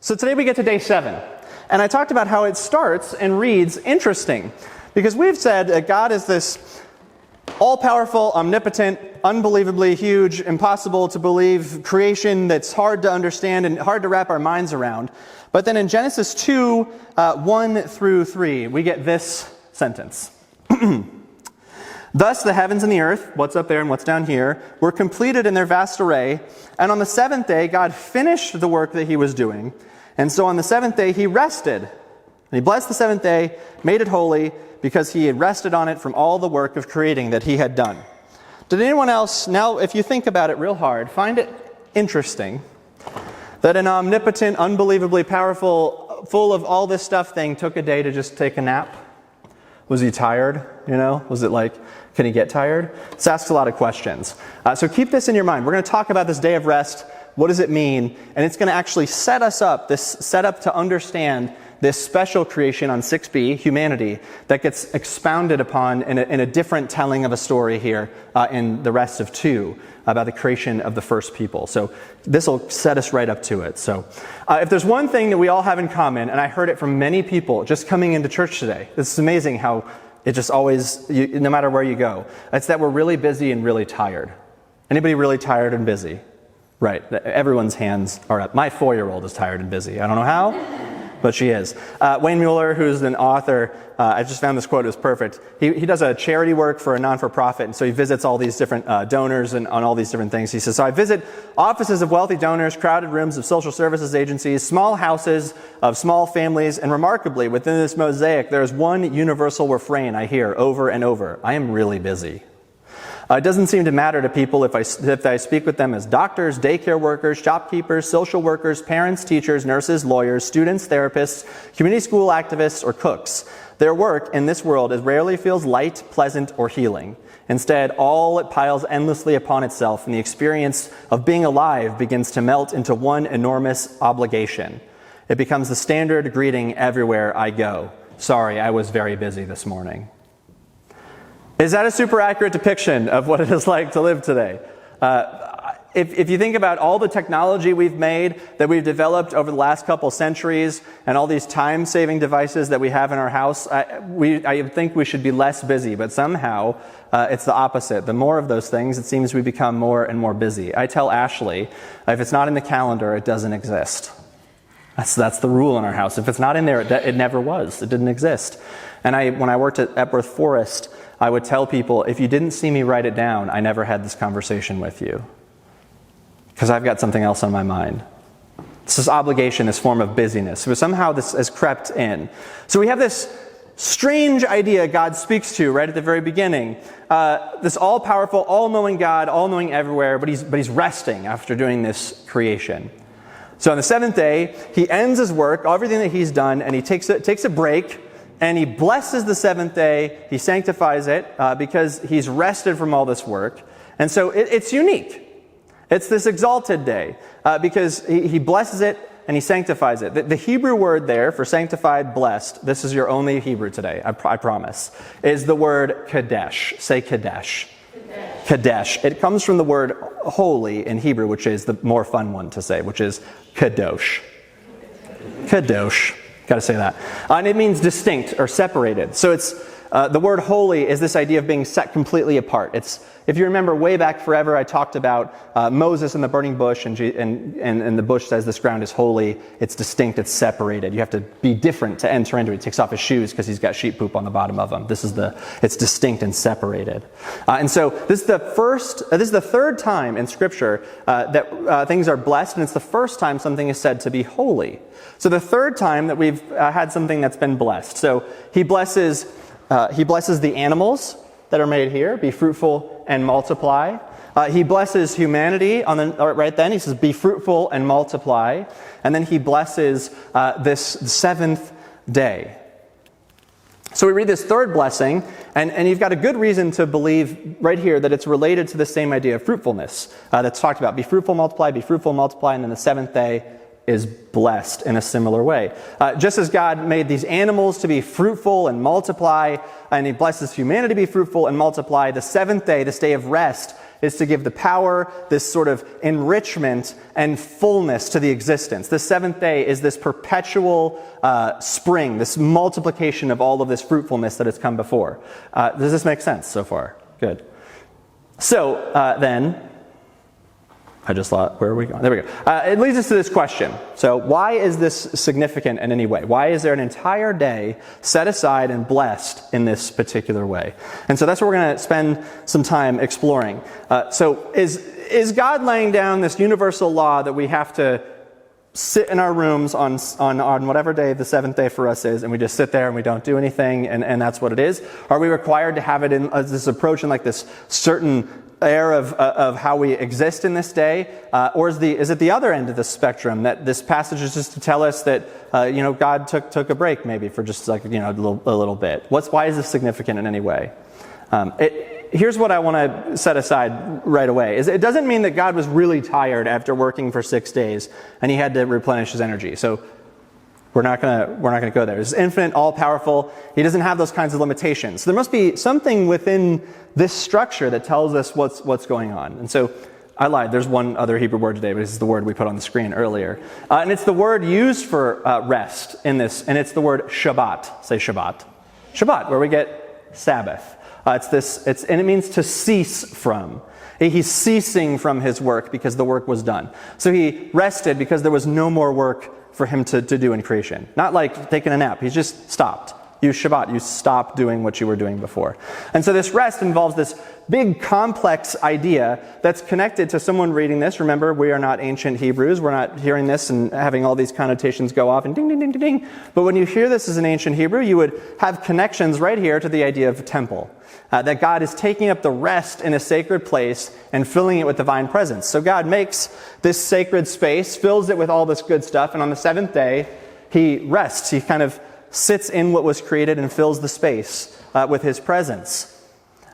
So today we get to day 7. And I talked about how it starts and reads interesting. Because we've said that God is this all-powerful, omnipotent, unbelievably huge, impossible to believe creation that's hard to understand and hard to wrap our minds around. But then in Genesis 2, 1 through 3, we get this sentence. Thus the heavens and the earth, what's up there and what's down here, were completed in their vast array. And on the 7th day, God finished the work that he was doing. And so on the 7th day, he rested. And he blessed the 7th day, made it holy, because he had rested on it from all the work of creating that he had done. Did anyone else, now if you think about it real hard, find it interesting that an omnipotent, unbelievably powerful, full of all this stuff thing took a day to just take a nap? Was he tired? Was it like, can he get tired? This asks a lot of questions. So keep this in your mind. We're going to talk about this day of rest. What does it mean? And it's going to actually set us up, this setup to understand this special creation on 6b, humanity, that gets expounded upon in a different telling of a story here in the rest of 2 about the creation of the first people. So this will set us right up to it. So if there's one thing that we all have in common, and I heard it from many people just coming into church today, it's amazing how it just always, no matter where you go, it's that we're really busy and really tired. Anybody really tired and busy? Right, everyone's hands are up. My 4-year-old is tired and busy. I don't know how, but she is. Wayne Mueller, who's an author, I just found this quote, it was perfect. He does a charity work for a non-for-profit, and so he visits all these different donors and on all these different things. He says, so I visit offices of wealthy donors, crowded rooms of social services agencies, small houses of small families, and remarkably, within this mosaic, there is one universal refrain I hear over and over. I am really busy. It doesn't seem to matter to people if I speak with them as doctors, daycare workers, shopkeepers, social workers, parents, teachers, nurses, lawyers, students, therapists, community school activists, or cooks. Their work in this world rarely feels light, pleasant, or healing. Instead, all it piles endlessly upon itself, and the experience of being alive begins to melt into one enormous obligation. It becomes the standard greeting everywhere I go. Sorry, I was very busy this morning. Is that a super accurate depiction of what it is like to live today? If you think about all the technology we've made, that we've developed over the last couple centuries, and all these time-saving devices that we have in our house, I think we should be less busy, but somehow it's the opposite. The more of those things, it seems we become more and more busy. I tell Ashley, if it's not in the calendar, it doesn't exist. That's the rule in our house. If it's not in there, it never was. It didn't exist. And when I worked at Epworth Forest, I would tell people, if you didn't see me write it down, I never had this conversation with you. Because I've got something else on my mind. It's this obligation, this form of busyness. So somehow this has crept in. So we have this strange idea God speaks to right at the very beginning. This all-powerful, all-knowing God, all-knowing everywhere, but he's resting after doing this creation. So on the 7th day, he ends his work, everything that he's done, and he takes a break. And he blesses the 7th day, he sanctifies it, because he's rested from all this work. And so it's unique. It's this exalted day, because he blesses it and he sanctifies it. The Hebrew word there for sanctified, blessed, this is your only Hebrew today, I promise, is the word kadesh. Say kadesh. Kadesh. It comes from the word holy in Hebrew, which is the more fun one to say, which is kadosh. Kadosh. Got to say that. And it means distinct or separated. So it's the word holy is this idea of being set completely apart. If you remember way back forever, I talked about Moses and the burning bush, and the bush says this ground is holy. It's distinct. It's separated. You have to be different to enter into it. He takes off his shoes because he's got sheep poop on the bottom of them. It's distinct and separated. And so this is the third time in Scripture that things are blessed, and it's the first time something is said to be holy. So the third time that we've had something that's been blessed. So he blesses the animals that are made here, be fruitful and multiply. He blesses humanity right then. He says, be fruitful and multiply. And then he blesses this 7th day. So we read this third blessing, and you've got a good reason to believe right here that it's related to the same idea of fruitfulness that's talked about. Be fruitful, multiply, and then the 7th day is blessed in a similar way. Just as God made these animals to be fruitful and multiply, and he blesses humanity to be fruitful and multiply, the 7th day, this day of rest, is to give the power, this sort of enrichment and fullness to the existence. The seventh day is this perpetual spring, this multiplication of all of this fruitfulness that has come before. Does this make sense so far? Good. So then, I just thought, where are we going? There we go. It leads us to this question. So why is this significant in any way? Why is there an entire day set aside and blessed in this particular way? And so that's what we're going to spend some time exploring. So is God laying down this universal law that we have to sit in our rooms on whatever day the seventh day for us is, and we just sit there and we don't do anything, and that's what it is? Are we required to have it in this approach in like this certain air of how we exist in this day, or is it the other end of the spectrum, that this passage is just to tell us that God took a break maybe for just like a little bit? Why is this significant in any way? Here's what I want to set aside right away: is it doesn't mean that God was really tired after working for 6 days and he had to replenish his energy. So we're not gonna go there. He's infinite, all-powerful. He doesn't have those kinds of limitations. So there must be something within this structure that tells us what's going on. And so I lied. There's one other Hebrew word today, but this is the word we put on the screen earlier. And it's the word used for rest in this, and it's the word Shabbat. Say Shabbat. Shabbat, where we get Sabbath. And it means to cease from. He's ceasing from his work because the work was done. So he rested because there was no more work for him to do in creation. Not like taking a nap. He's just stopped. You Shabbat. You stop doing what you were doing before. And so this rest involves this big complex idea that's connected to someone reading this. Remember, we are not ancient Hebrews. We're not hearing this and having all these connotations go off and ding, ding, ding, ding, ding. But when you hear this as an ancient Hebrew, you would have connections right here to the idea of a temple. That God is taking up the rest in a sacred place and filling it with divine presence. So God makes this sacred space, fills it with all this good stuff, and on the seventh day, he rests. He kind of sits in what was created and fills the space with his presence.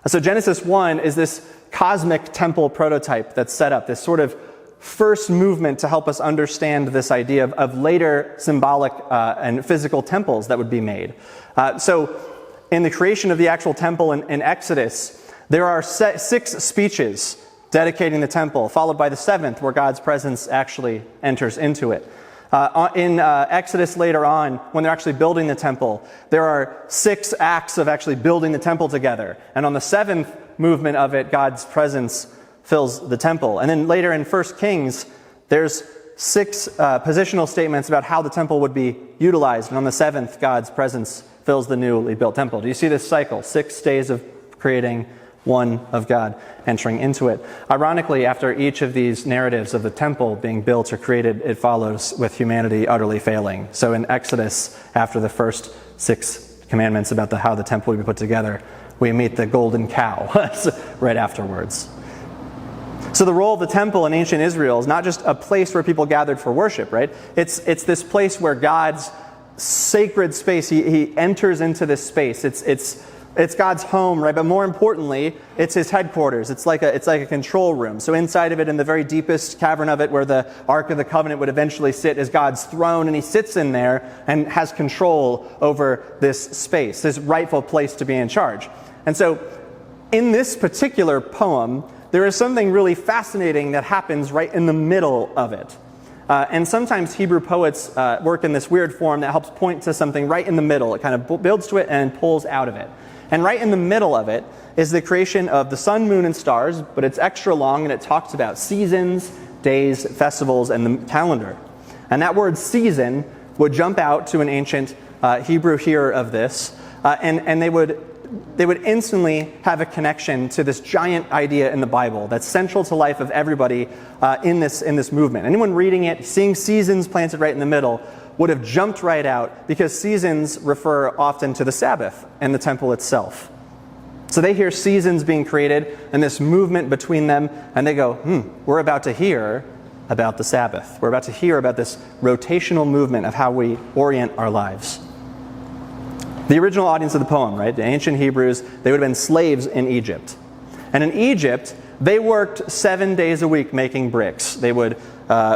So Genesis 1 is this cosmic temple prototype that's set up, this sort of first movement to help us understand this idea of later symbolic and physical temples that would be made. So in the creation of the actual temple in Exodus, there are 6 speeches dedicating the temple, followed by the 7th, where God's presence actually enters into it. In Exodus later on, when they're actually building the temple, there are 6 acts of actually building the temple together. And on the 7th movement of it, God's presence fills the temple. And then later in 1 Kings, there's 6 positional statements about how the temple would be utilized. And on the 7th, God's presence fills the newly built temple. Do you see this cycle? 6 days of creating, 1 of God entering into it. Ironically, after each of these narratives of the temple being built or created, it follows with humanity utterly failing. So in Exodus, after the first 6 commandments about how the temple would be put together, we meet the golden cow right afterwards. So the role of the temple in ancient Israel is not just a place where people gathered for worship, right? It's this place where God's sacred space, he enters into this space. It's God's home, right? But more importantly, it's his headquarters. It's like a control room. So inside of it, in the very deepest cavern of it, where the Ark of the Covenant would eventually sit, is God's throne, and he sits in there and has control over this space, this rightful place to be in charge. And so in this particular poem, there is something really fascinating that happens right in the middle of it. And sometimes Hebrew poets work in this weird form that helps point to something right in the middle. It kind of builds to it and pulls out of it. And right in the middle of it is the creation of the sun, moon, and stars, but it's extra long, and it talks about seasons, days, festivals, and the calendar. And that word season would jump out to an ancient Hebrew hearer of this, and they would instantly have a connection to this giant idea in the Bible that's central to life of everybody in this movement. Anyone reading it, seeing seasons planted right in the middle, would have jumped right out, because seasons refer often to the Sabbath and the temple itself. So they hear seasons being created and this movement between them, and they go, we're about to hear about the Sabbath. We're about to hear about this rotational movement of how we orient our lives. The original audience of the poem, right? The ancient Hebrews, they would have been slaves in Egypt. And in Egypt, They worked 7 days a week making bricks. They would,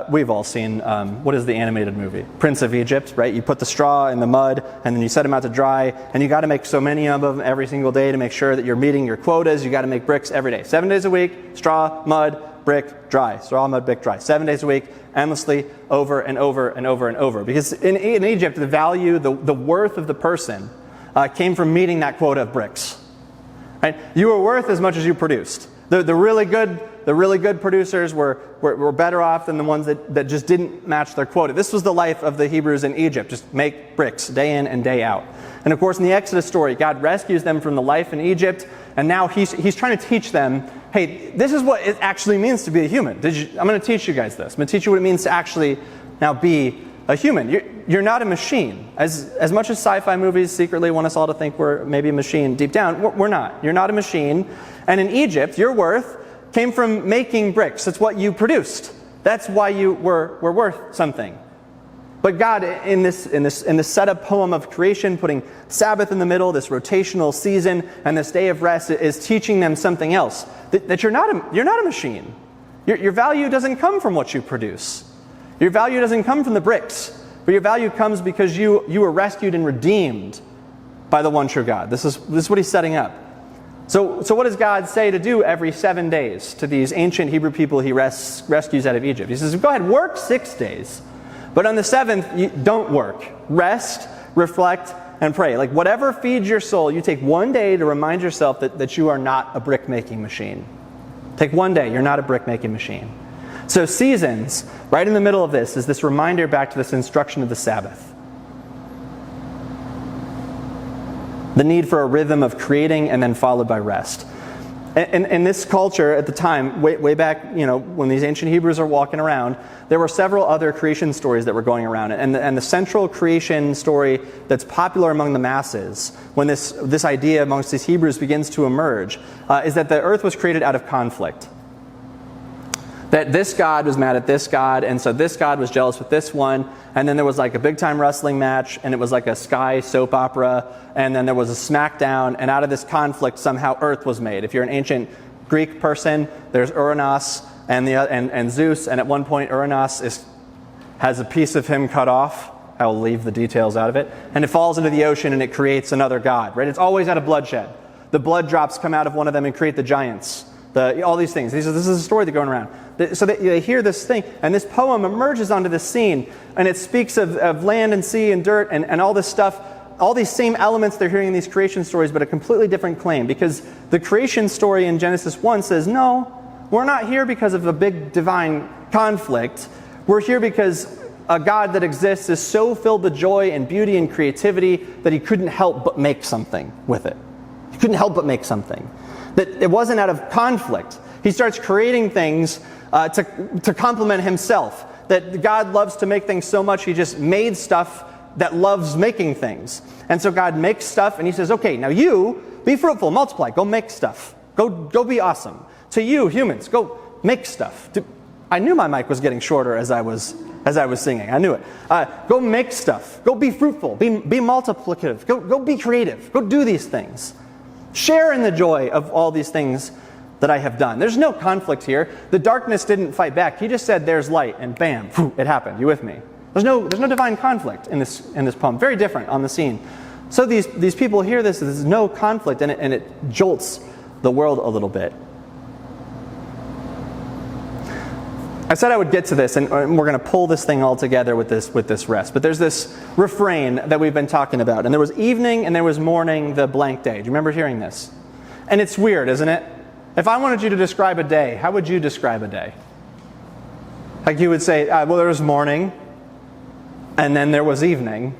we've all seen, what is the animated movie? Prince of Egypt, right? You put the straw in the mud, and then you set them out to dry, and you got to make so many of them every single day to make sure that you're meeting your quotas. You got to make bricks every day. 7 days a week, straw, mud, brick, dry. Straw, mud, brick, dry. 7 days a week, endlessly, over and over and over and over. Because in Egypt, the value, the worth of the person came from meeting that quota of bricks. Right? You were worth as much as you produced. The really good producers were better off than the ones that just didn't match their quota. This was the life of the Hebrews in Egypt. Just make bricks day in and day out. And of course, in the Exodus story, God rescues them from the life in Egypt, and now he's trying to teach them, hey, this is what it actually means to be a human. I'm going to teach you guys this. I'm going to teach you what it means to actually now be a human. You're not a machine. As much as sci-fi movies secretly want us all to think we're maybe a machine, deep down, we're not. You're not a machine. And in Egypt, your worth came from making bricks. That's what you produced. That's why you were worth something. But God, in this setup poem of creation, putting Sabbath in the middle, this rotational season, and this day of rest, is teaching them something else. That you're not a machine. Your value doesn't come from what you produce. Your value doesn't come from the bricks, but your value comes because you were rescued and redeemed by the one true God. This is what he's setting up. So what does God say to do every 7 days to these ancient Hebrew people he rescues out of Egypt? He says, go ahead, work 6 days, but on the seventh, you don't work. Rest, reflect, and pray. Like whatever feeds your soul, you take 1 day to remind yourself that you are not a brick-making machine. Take 1 day, you're not a brick-making machine. So seasons, right in the middle of this, is this reminder back to this instruction of the Sabbath. The need for a rhythm of creating and then followed by rest. In this culture at the time, way back, when these ancient Hebrews are walking around, there were several other creation stories that were going around. And the central creation story that's popular among the masses, when this idea amongst these Hebrews begins to emerge, is that the earth was created out of conflict. That this God was mad at this God, and so this God was jealous with this one, and then there was like a big-time wrestling match, and it was like a sky soap opera, and then there was a smackdown, and out of this conflict, somehow Earth was made. If you're an ancient Greek person, there's Uranus and Zeus, and at one point Uranus has a piece of him cut off. I'll leave the details out of it. And it falls into the ocean, and it creates another god, right? It's always out of bloodshed. The blood drops come out of one of them and create the giants. All these things. This is a story that's going around. So they hear this thing, and this poem emerges onto the scene, and it speaks of land and sea and dirt and all this stuff, all these same elements they're hearing in these creation stories, but a completely different claim. Because the creation story in Genesis 1 says, no, we're not here because of a big divine conflict. We're here because a God that exists is so filled with joy and beauty and creativity that he couldn't help but make something with it. He couldn't help but make something. That it wasn't out of conflict. He starts creating things to complement himself. That God loves to make things so much, he just made stuff that loves making things. And so God makes stuff, and he says, okay, now you, be fruitful, multiply, go make stuff. Go be awesome. To you, humans, go make stuff. I knew my mic was getting shorter as I was singing. I knew it. Go make stuff. Go be fruitful. Be multiplicative. Go be creative. Go do these things. Share in the joy of all these things that I have done. There's no conflict here. The darkness didn't fight back. He just said, there's light, and bam, it happened. You with me? There's no divine conflict in this poem. Very different on the scene. So these people hear this, there's no conflict, and it jolts the world a little bit. I said I would get to this, and we're going to pull this thing all together with this rest. But there's this refrain that we've been talking about. And there was evening and there was morning, the blank day. Do you remember hearing this? And it's weird, isn't it? If I wanted you to describe a day, how would you describe a day? Like you would say, well, there was morning, and then there was evening,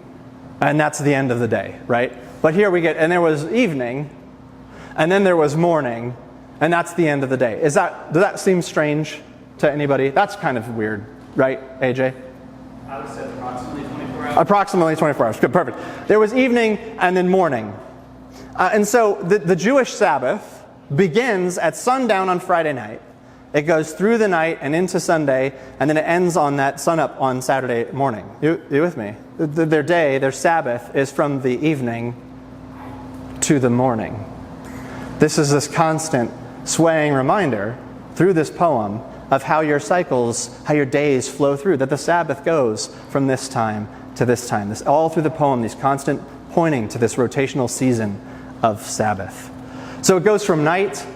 and that's the end of the day, right? But here we get, and there was evening, and then there was morning, and that's the end of the day. Does that seem strange to anybody? That's kind of weird, right, AJ? I would say approximately 24 hours. Approximately 24 hours. Good, perfect. There was evening and then morning. And so the Jewish Sabbath begins at sundown on Friday night. It goes through the night and into Sunday, and then it ends on that sunup on Saturday morning. You with me? Their day, their Sabbath, is from the evening to the morning. This is this constant swaying reminder through this poem of how your cycles, how your days flow through, that the Sabbath goes from this time to this time. This all through the poem, these constant pointing to this rotational season of Sabbath. So it goes from night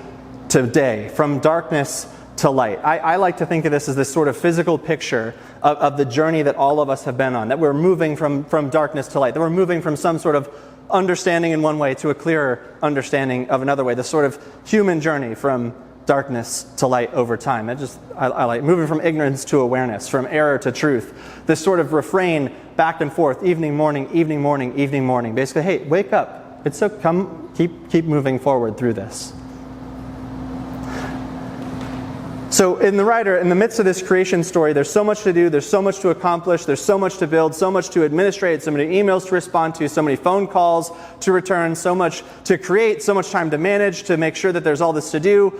to day, from darkness to light. I like to think of this as this sort of physical picture of the journey that all of us have been on, that we're moving from darkness to light, that we're moving from some sort of understanding in one way to a clearer understanding of another way, this sort of human journey from darkness to light over time. I like moving from ignorance to awareness, from error to truth. This sort of refrain back and forth, evening, morning, evening, morning, evening, morning. Basically, hey, wake up. It's so come, keep moving forward through this. So in the midst of this creation story, there's so much to do, there's so much to accomplish, there's so much to build, so much to administrate, so many emails to respond to, so many phone calls to return, so much to create, so much time to manage, to make sure that there's all this to do.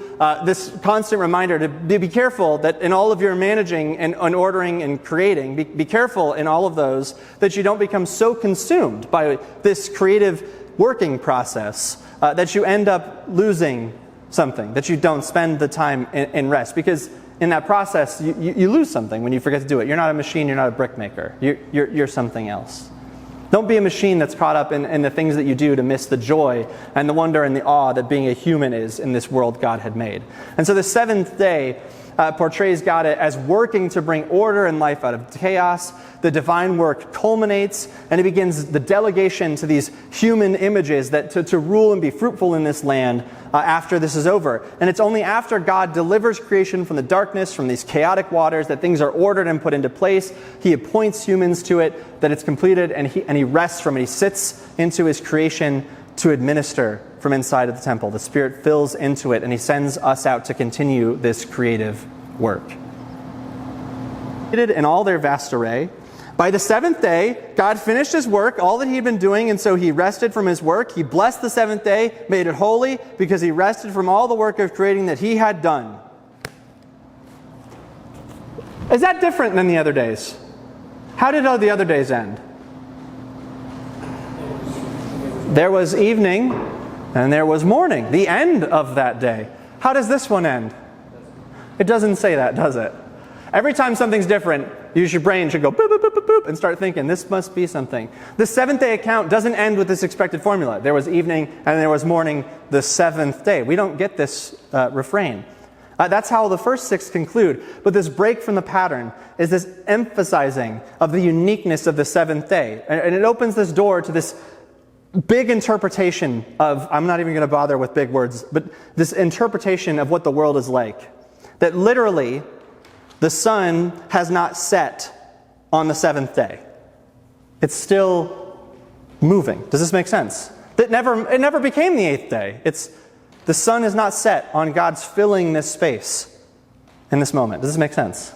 This constant reminder to be careful that in all of your managing and ordering and creating, be careful in all of those that you don't become so consumed by this creative working process that you end up losing something, that you don't spend the time in rest, because in that process you lose something when you forget to do it. You're not a machine, you're not a brick maker, you're something else. Don't be a machine that's caught up in the things that you do to miss the joy and the wonder and the awe that being a human is in this world God had made. And so the seventh day portrays God as working to bring order and life out of chaos. The divine work culminates, and it begins the delegation to these human images that to rule and be fruitful in this land after this is over. And it's only after God delivers creation from the darkness, from these chaotic waters, that things are ordered and put into place. He appoints humans to it, that it's completed, and he rests from it. He sits into his creation to administer from inside of the temple. The Spirit fills into it, and he sends us out to continue this creative work. In all their vast array, by the seventh day, God finished his work, all that he had been doing, and so he rested from his work. He blessed the seventh day, made it holy, because he rested from all the work of creating that he had done. Is that different than the other days? How did all the other days end? There was evening, and there was morning, the end of that day. How does this one end? It doesn't say that, does it? Every time something's different, your brain should go boop, boop, boop, boop, boop, and start thinking, this must be something. The seventh day account doesn't end with this expected formula. There was evening, and there was morning the seventh day. We don't get this refrain. That's how the first six conclude. But this break from the pattern is this emphasizing of the uniqueness of the seventh day. And it opens this door to this big interpretation of, I'm not even going to bother with big words, but this interpretation of what the world is like. That literally, the sun has not set on the seventh day. It's still moving. Does this make sense? It never became the eighth day. The sun is not set on God's filling this space in this moment. Does this make sense?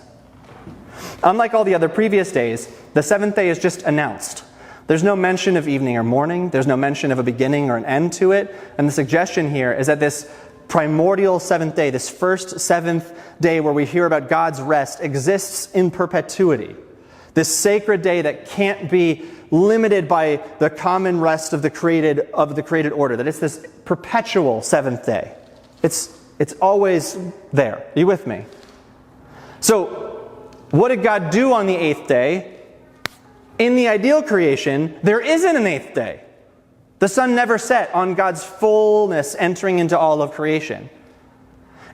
Unlike all the other previous days, the seventh day is just announced. There's no mention of evening or morning. There's no mention of a beginning or an end to it. And the suggestion here is that this primordial seventh day, this first seventh day where we hear about God's rest, exists in perpetuity. This sacred day that can't be limited by the common rest of the created order. That it's this perpetual seventh day. It's always there. Are you with me? So, what did God do on the eighth day? In the ideal creation, there isn't an eighth day. The sun never set on God's fullness entering into all of creation.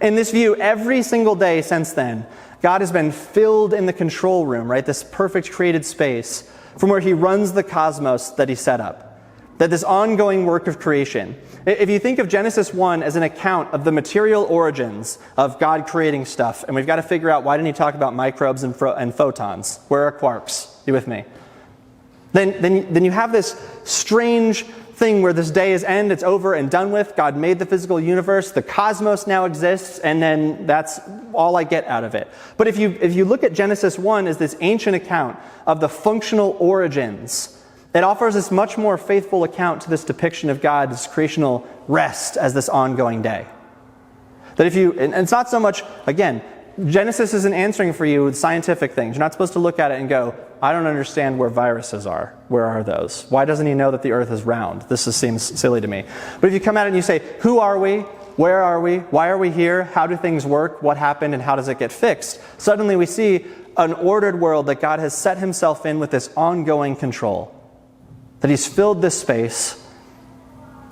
In this view, every single day since then, God has been filled in the control room, right? This perfect created space from where he runs the cosmos that he set up. That this ongoing work of creation. If you think of Genesis 1 as an account of the material origins of God creating stuff, and we've got to figure out why didn't he talk about microbes and photons? Where are quarks? You with me? Then you have this strange thing where this day is end, it's over and done with. God made the physical universe, the cosmos now exists, and then that's all I get out of it. But if you look at Genesis 1 as this ancient account of the functional origins, it offers this much more faithful account to this depiction of God's creational rest as this ongoing day. That and it's not so much, again, Genesis isn't answering for you with scientific things. You're not supposed to look at it and go, I don't understand where viruses are. Where are those? Why doesn't he know that the earth is round? This seems silly to me. But if you come at it and you say, who are we? Where are we? Why are we here? How do things work? What happened and how does it get fixed? Suddenly we see an ordered world that God has set himself in with this ongoing control. That he's filled this space,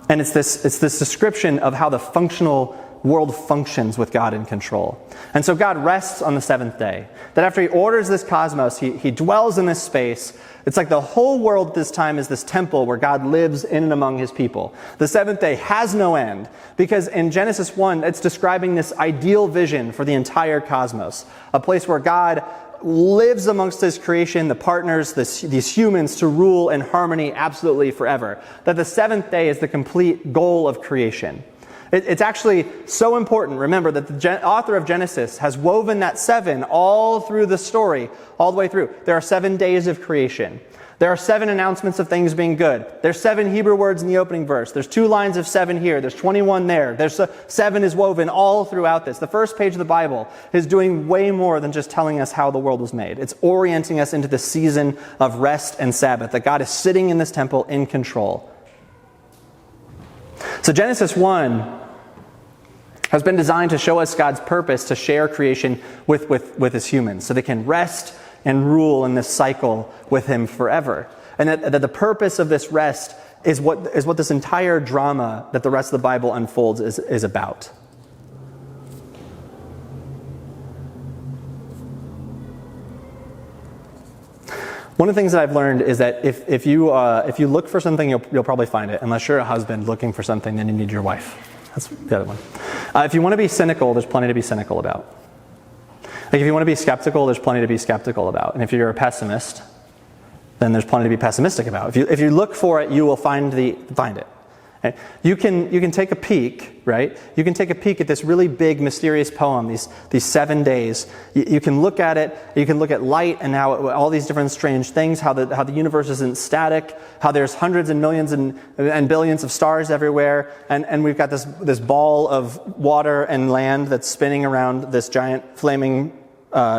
and it's this description of how the functional world functions with God in control. And so God rests on the seventh day. That after he orders this cosmos, he dwells in this space. It's like the whole world this time is this temple where God lives in and among his people. The seventh day has no end, because in Genesis 1, it's describing this ideal vision for the entire cosmos. A place where God lives amongst his creation, the partners, these humans, to rule in harmony absolutely forever. That the seventh day is the complete goal of creation. It's actually so important, remember, that the author of Genesis has woven that 7 all through the story, all the way through. There are 7 days of creation. There are 7 announcements of things being good. There's 7 Hebrew words in the opening verse. There's 2 lines of 7 here. There's 21 there. There's 7 is woven all throughout this. The first page of the Bible is doing way more than just telling us how the world was made. It's orienting us into the season of rest and Sabbath, that God is sitting in this temple in control. So Genesis 1 has been designed to show us God's purpose to share creation with his humans, so they can rest and rule in this cycle with him forever. And that the purpose of this rest is what this entire drama that the rest of the Bible unfolds is about. One of the things that I've learned is that if you look for something, you'll probably find it. Unless you're a husband looking for something, then you need your wife. That's the other one. If you want to be cynical, there's plenty to be cynical about. Like if you want to be skeptical, there's plenty to be skeptical about. And if you're a pessimist, then there's plenty to be pessimistic about. If you look for it, you will find it. Okay? You can take a peek, right? You can take a peek at this really big, mysterious poem, these 7 days. You can look at it. You can look at light and how all these different strange things, how the universe isn't static, how there's hundreds and millions and billions of stars everywhere, and we've got this ball of water and land that's spinning around this giant flaming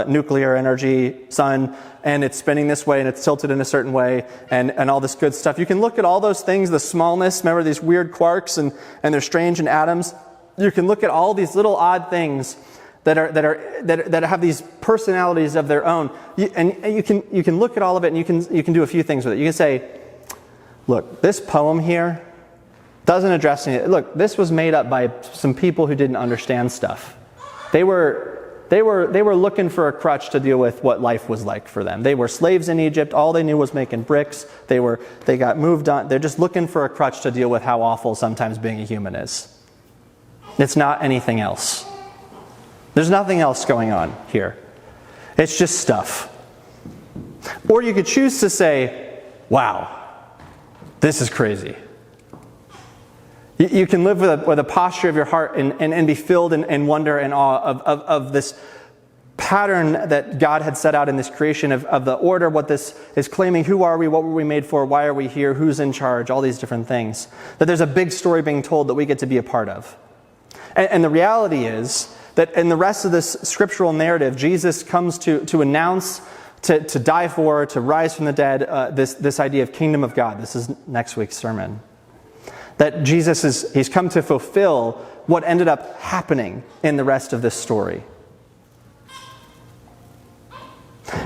nuclear energy sun, and it's spinning this way and it's tilted in a certain way, and all this good stuff. You can look at all those things, the smallness, remember these weird quarks and they're strange in atoms. You can look at all these little odd things that have these personalities of their own. And you can look at all of it, and you can do a few things with it. You can say, look, this poem here doesn't address any. Look, this was made up by some people who didn't understand stuff. They were looking for a crutch to deal with what life was like for them. They were slaves in Egypt. All they knew was making bricks. They got moved on. They're just looking for a crutch to deal with how awful sometimes being a human is. It's not anything else. There's nothing else going on here. It's just stuff. Or you could choose to say, wow, this is crazy. You can live with a posture of your heart and be filled in wonder and awe of this pattern that God had set out in this creation of the order, what this is claiming. Who are we? What were we made for? Why are we here? Who's in charge? All these different things. That there's a big story being told that we get to be a part of. And the reality is that in the rest of this scriptural narrative, Jesus comes to announce, to die for, to rise from the dead, this idea of kingdom of God. This is next week's sermon. That he's come to fulfill what ended up happening in the rest of this story.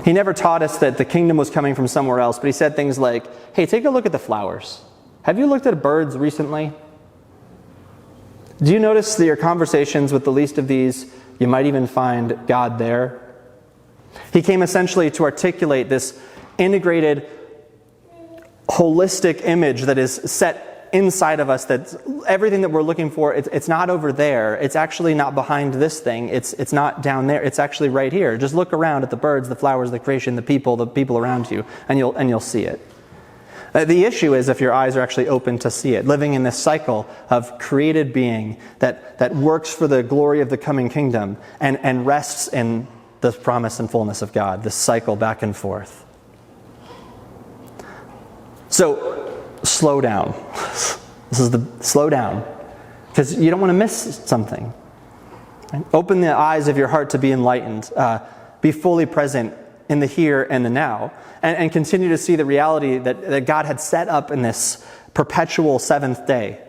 He never taught us that the kingdom was coming from somewhere else, but he said things like, hey, take a look at the flowers. Have you looked at birds recently? Do you notice that your conversations with the least of these, you might even find God there? He came essentially to articulate this integrated, holistic image that is set inside of us, that everything that we're looking for, it's not over there. It's actually not behind this thing. It's not down there. It's actually right here. Just look around at the birds, the flowers, the creation, the people around you, and you'll see it. The issue is if your eyes are actually open to see it, living in this cycle of created being that works for the glory of the coming kingdom and rests in the promise and fullness of God, this cycle back and forth. So, slow down. Slow down. Because you don't want to miss something. Right? Open the eyes of your heart to be enlightened. Be fully present in the here and the now. And continue to see the reality that God had set up in this perpetual seventh day.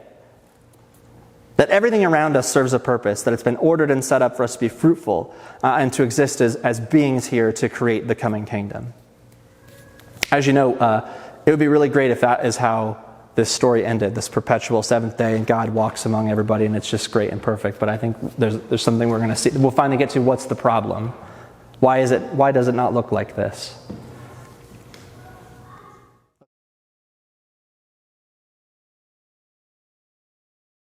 That everything around us serves a purpose, that it's been ordered and set up for us to be fruitful and to exist as beings here to create the coming kingdom. As you know, it would be really great if that is how this story ended, this perpetual seventh day, and God walks among everybody, and it's just great and perfect. But I think there's something we're going to see. We'll finally get to what's the problem. Why does it not look like this?